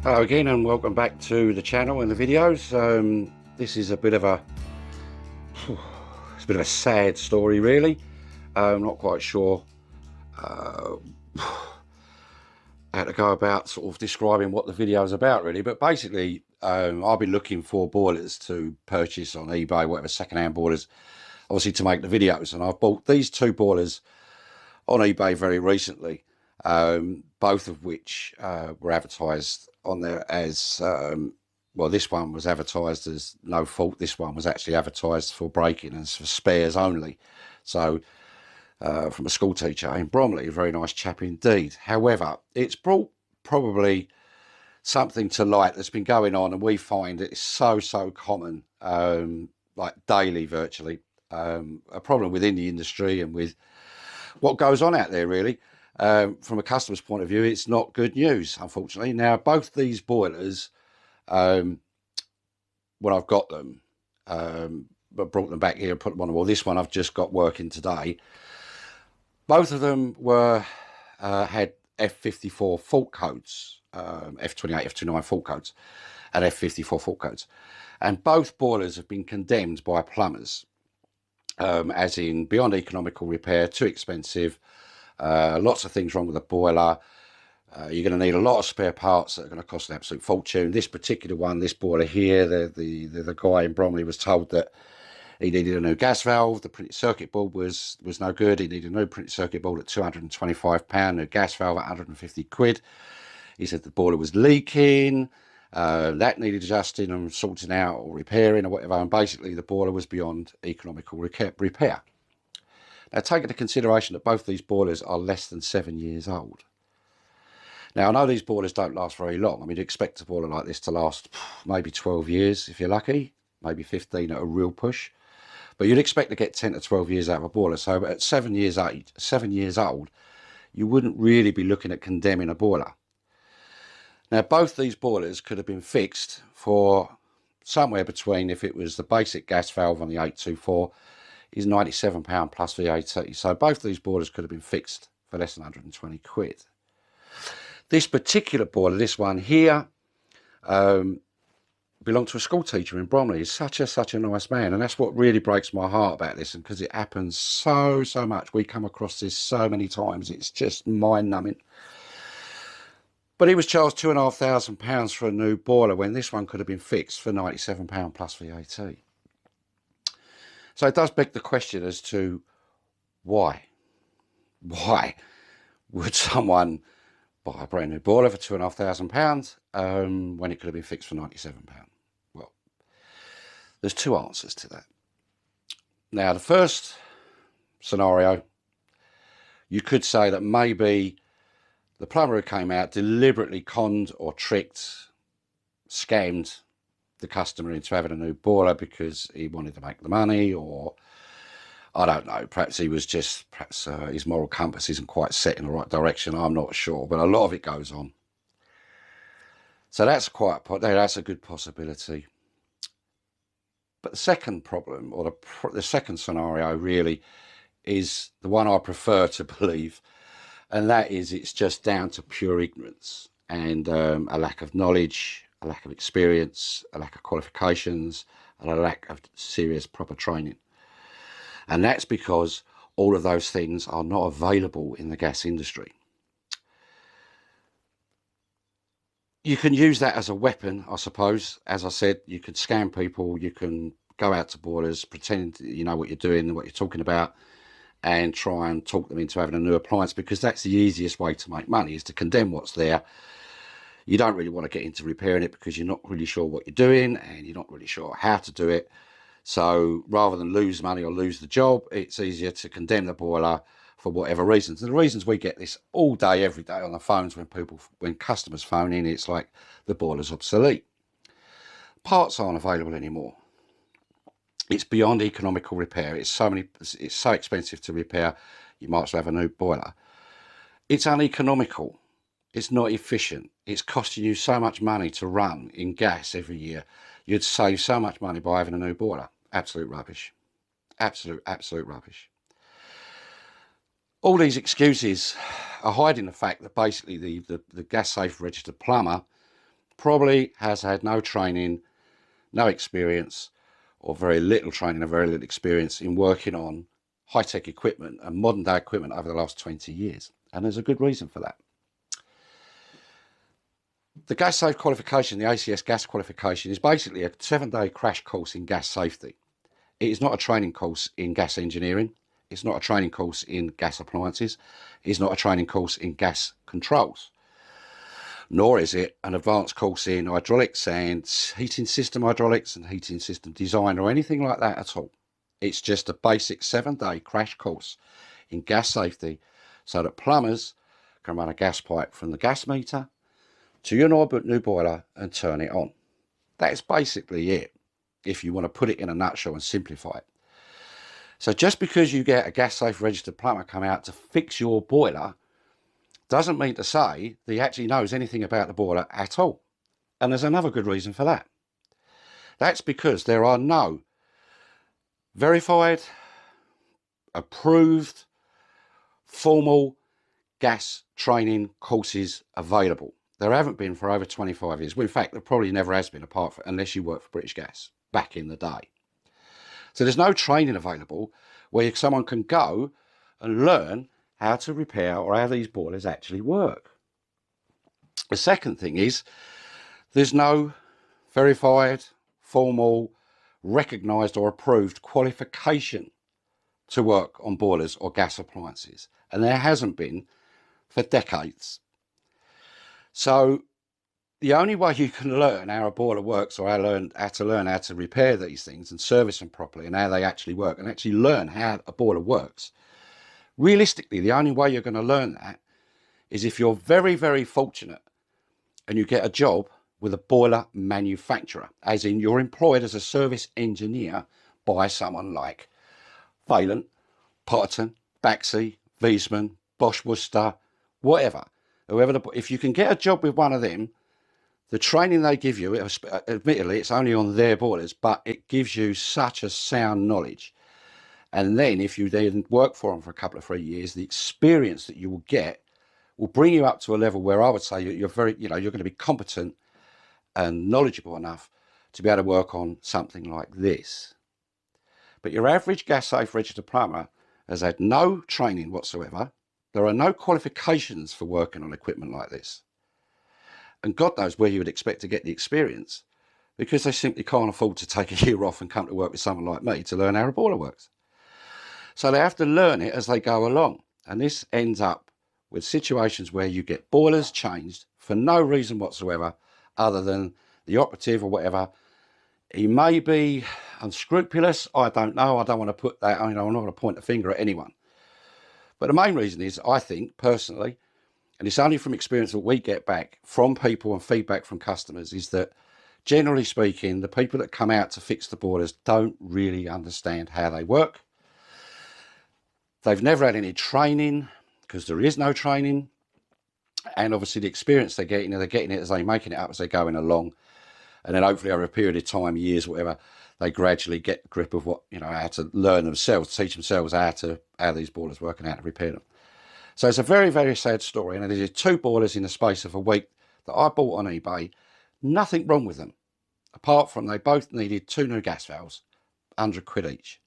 Hello again and welcome back to the channel and the videos. This is a bit of a sad story really. I'm not quite sure how to go about sort of describing what the video is about really, but basically I've been looking for boilers to purchase on eBay, whatever, second-hand boilers, obviously to make the videos, and I've bought these two boilers on eBay very recently, both of which were advertised on there as well. This one was advertised as no fault. This one was actually advertised for break-in and for spares only. So from a school teacher in Bromley, a very nice chap indeed. However, it's brought probably something to light that's been going on, and we find it's so common, like daily virtually, a problem within the industry and with what goes on out there really. From a customer's point of view, it's not good news, unfortunately. Now, both these boilers, when I've got them, but brought them back here and put them on the wall. This one I've just got working today. Both of them were had F54 fault codes, F28, F29 fault codes, and F54 fault codes, and both boilers have been condemned by plumbers, as in beyond economical repair, too expensive. Lots of things wrong with the boiler. You're going to need a lot of spare parts that are going to cost an absolute fortune. This particular one, this boiler here, the guy in Bromley was told that he needed a new gas valve. The printed circuit board was no good. He needed a new printed circuit board at £225, new gas valve at 150 quid. He said the boiler was leaking. That needed adjusting and sorting out or repairing or whatever. And basically the boiler was beyond economical repair. Now, take into consideration that both these boilers are less than 7 years old. Now, I know these boilers don't last very long. I mean, you expect a boiler like this to last maybe 12 years if you're lucky, maybe 15 at a real push. But you'd expect to get 10 to 12 years out of a boiler. So at 7 years old, you wouldn't really be looking at condemning a boiler. Now, both these boilers could have been fixed for somewhere between, if it was the basic gas valve on the 824, is £97 plus VAT. So both these boilers could have been fixed for less than 120 quid. This particular boiler, this one here, belonged to a school teacher in Bromley. He's such a nice man, and that's what really breaks my heart about this, and because it happens so much. We come across this so many times, it's just mind-numbing. But he was charged £2,500 for a new boiler when this one could have been fixed for £97 plus VAT. So it does beg the question as to why would someone buy a brand new boiler for £2,500 when it could have been fixed for £97? Well, there's two answers to that. Now, the first scenario, you could say that maybe the plumber who came out deliberately conned or tricked, scammed the customer into having a new boiler because he wanted to make the money, or I don't know, perhaps he was just, his moral compass isn't quite set in the right direction. I'm not sure, but a lot of it goes on. So that's a good possibility. But the second problem, or the second scenario really, is the one I prefer to believe, and that is it's just down to pure ignorance and a lack of knowledge, a lack of experience, a lack of qualifications, and a lack of serious proper training. And that's because all of those things are not available in the gas industry. You can use that as a weapon, I suppose. As I said, you can scam people, you can go out to boilers, pretend you know what you're doing, what you're talking about, and try and talk them into having a new appliance, because that's the easiest way to make money, is to condemn what's there. You don't really want to get into repairing it because you're not really sure what you're doing and you're not really sure how to do it. So rather than lose money or lose the job, it's easier to condemn the boiler for whatever reasons. And the reasons we get this all day, every day on the phones when customers phone in, it's like the boiler's obsolete. Parts aren't available anymore. It's beyond economical repair. It's so expensive to repair, you might as well have a new boiler. It's uneconomical. It's not efficient. It's costing you so much money to run in gas every year. You'd save so much money by having a new boiler. Absolute rubbish. Absolute rubbish. All these excuses are hiding the fact that basically the gas safe registered plumber probably has had no training, no experience, or very little training and very little experience in working on high-tech equipment and modern day equipment over the last 20 years. And there's a good reason for that. The gas safe qualification, the ACS gas qualification, is basically a 7-day crash course in gas safety. It is not a training course in gas engineering. It's not a training course in gas appliances. It's not a training course in gas controls. Nor is it an advanced course in hydraulics and heating system hydraulics and heating system design or anything like that at all. It's just a basic 7-day crash course in gas safety so that plumbers can run a gas pipe from the gas meter to your new boiler and turn it on. That's basically it, if you want to put it in a nutshell and simplify it. So just because you get a gas safe registered plumber come out to fix your boiler doesn't mean to say that he actually knows anything about the boiler at all. And there's another good reason for that. That's because there are no verified, approved, formal gas training courses available. There haven't been for over 25 years. Well, in fact, there probably never has been, apart from unless you work for British Gas back in the day. So there's no training available where someone can go and learn how to repair or how these boilers actually work. The second thing is there's no verified, formal, recognised or approved qualification to work on boilers or gas appliances. And there hasn't been for decades. So the only way you can learn how a boiler works or how to learn how to repair these things and service them properly and how they actually work and actually learn how a boiler works, realistically, the only way you're going to learn that is if you're very, very fortunate and you get a job with a boiler manufacturer, as in you're employed as a service engineer by someone like VAILLANT, Potterton, Baxi, Wiesmann, Bosch Worcester, whatever. If you can get a job with one of them, the training they give you, admittedly, it's only on their boilers, but it gives you such a sound knowledge. And then if you then work for them for a couple of 3 years, the experience that you will get will bring you up to a level where I would say you're very, you're going to be competent and knowledgeable enough to be able to work on something like this. But your average gas safe registered plumber has had no training whatsoever. There are no qualifications for working on equipment like this. And God knows where you would expect to get the experience, because they simply can't afford to take a year off and come to work with someone like me to learn how a boiler works. So they have to learn it as they go along. And this ends up with situations where you get boilers changed for no reason whatsoever other than the operative or whatever. He may be unscrupulous. I don't know. I don't want to put that, I'm not going to point a finger at anyone. But the main reason is, I think personally, and it's only from experience that we get back from people and feedback from customers, is that generally speaking, the people that come out to fix the boilers don't really understand how they work. They've never had any training, because there is no training. And obviously the experience they're getting it as they're making it up as they're going along. And then hopefully over a period of time, years, whatever, they gradually get a grip of what, how to learn themselves, teach themselves how these boilers work and how to repair them. So it's a very, very sad story. And there's 2 boilers in the space of a week that I bought on eBay. Nothing wrong with them, apart from they both needed 2 new gas valves, £100 each.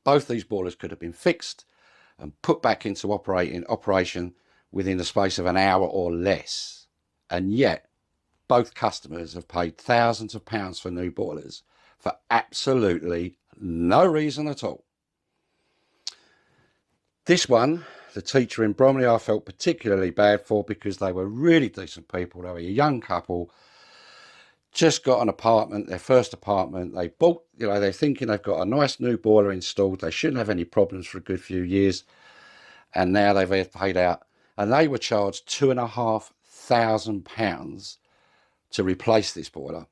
Both these boilers could have been fixed and put back into operation within the space of an hour or less. And yet, both customers have paid thousands of pounds for new boilers for absolutely no reason at all. This one, the teacher in Bromley, I felt particularly bad for, because they were really decent people. They were a young couple, just got an apartment, their first apartment. They bought, they're thinking they've got a nice new boiler installed. They shouldn't have any problems for a good few years. And now they've paid out, and they were charged £2,500 to replace this boiler.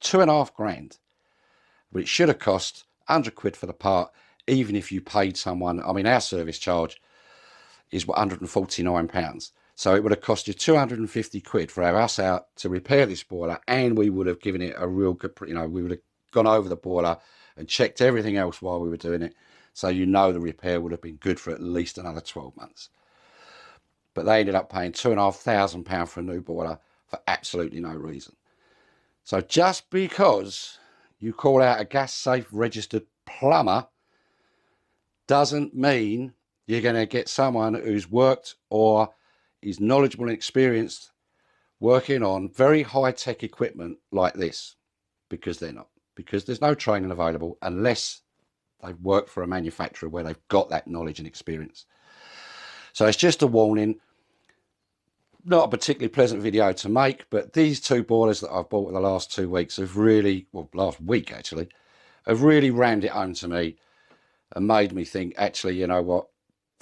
2.5 grand. But it should have cost £100 for the part, even if you paid someone. I mean, our service charge is £149. So it would have cost you £250 for us out to repair this boiler, and we would have given it a real good, we would have gone over the boiler and checked everything else while we were doing it. So the repair would have been good for at least another 12 months. But they ended up paying £2,500 for a new boiler for absolutely no reason. So just because you call out a gas safe registered plumber doesn't mean you're going to get someone who's worked or is knowledgeable and experienced working on very high-tech equipment like this, because they're not. Because there's no training available unless they've worked for a manufacturer where they've got that knowledge and experience. So it's just a warning. Not a particularly pleasant video to make, but these two boilers that I've bought in the last 2 weeks have really, well, last week actually, have really rammed it home to me and made me think, actually, you know what,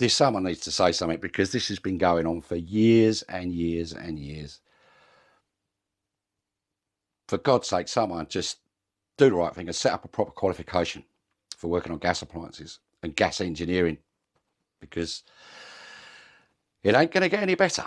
someone needs to say something, because this has been going on for years and years and years. For God's sake, someone just do the right thing and set up a proper qualification for working on gas appliances and gas engineering, because it ain't going to get any better.